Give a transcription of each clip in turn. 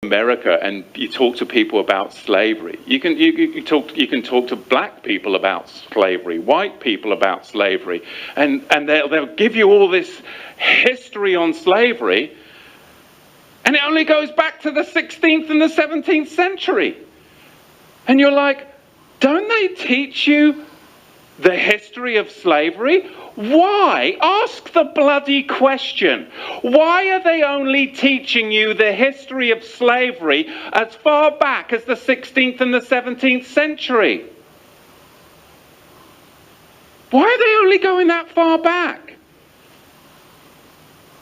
America and you talk to people about slavery, you can talk to black people about slavery, white people about slavery, and they'll give you all this history on slavery, and it only goes back to the 16th and the 17th century. And you're like, don't they teach you the history of slavery? Why? Ask the bloody question. Why are they only teaching you the history of slavery as far back as the 16th and the 17th century? Why are they only going that far back?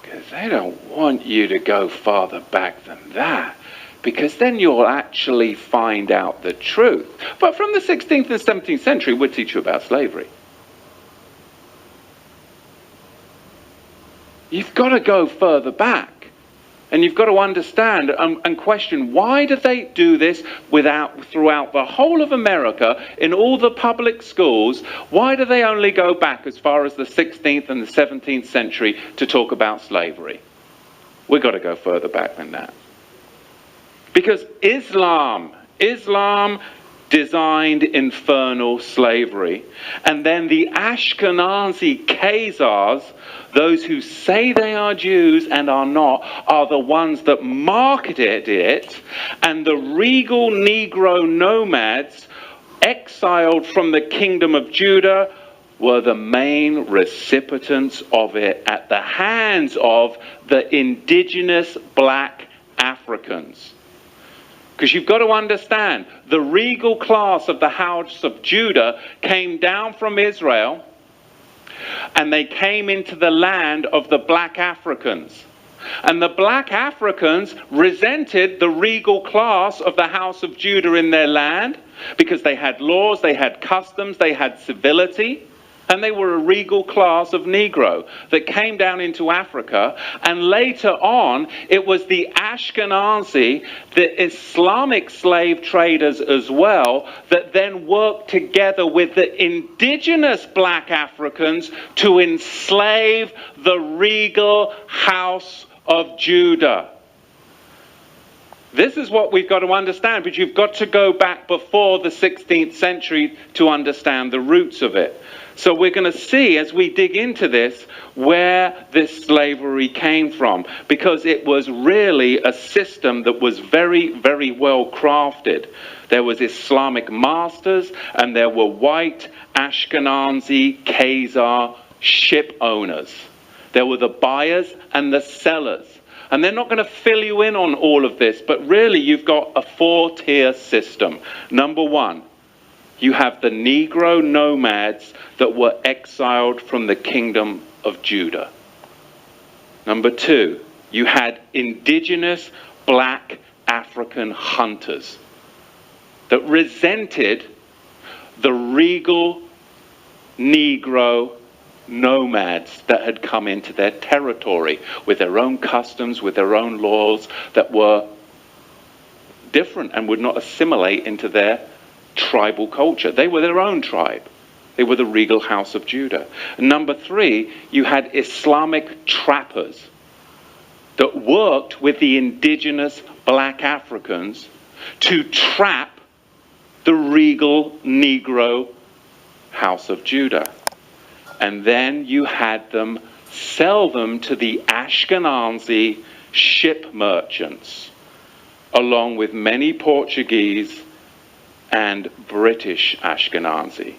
Because they don't want you to go farther back than that, because then you'll actually find out the truth. But from the 16th and 17th century, we'll teach you about slavery. You've got to go further back, and you've got to understand and question, why do they do this throughout the whole of America, in all the public schools? Why do they only go back as far as the 16th and the 17th century to talk about slavery? We've got to go further back than that. Because Islam designed infernal slavery. And then the Ashkenazi Khazars, those who say they are Jews and are not, are the ones that marketed it. And the regal Negro nomads, exiled from the kingdom of Judah, were the main recipients of it at the hands of the indigenous black Africans. Because you've got to understand, the regal class of the house of Judah came down from Israel, and they came into the land of the black Africans. And the black Africans resented the regal class of the house of Judah in their land, because they had laws, they had customs, they had civility. And they were a regal class of Negro that came down into Africa. And later on, it was the Ashkenazi, the Islamic slave traders as well, that then worked together with the indigenous black Africans to enslave the regal house of Judah. This is what we've got to understand, but you've got to go back before the 16th century to understand the roots of it. So we're going to see, as we dig into this, where this slavery came from, because it was really a system that was very, very well crafted. There was Islamic masters, and there were white Ashkenazi Khazar ship owners. There were the buyers and the sellers. And they're not going to fill you in on all of this, but really you've got a four-tier system. Number one, you have the Negro nomads that were exiled from the kingdom of Judah. Number two, you had indigenous black African hunters that resented the regal Negro nomads that had come into their territory with their own customs, with their own laws that were different and would not assimilate into their tribal culture. They were their own tribe. They were the regal house of Judah. And number three, you had Islamic trappers that worked with the indigenous black Africans to trap the regal Negro house of Judah. And then you had them sell them to the Ashkenazi ship merchants, along with many Portuguese and British Ashkenazi.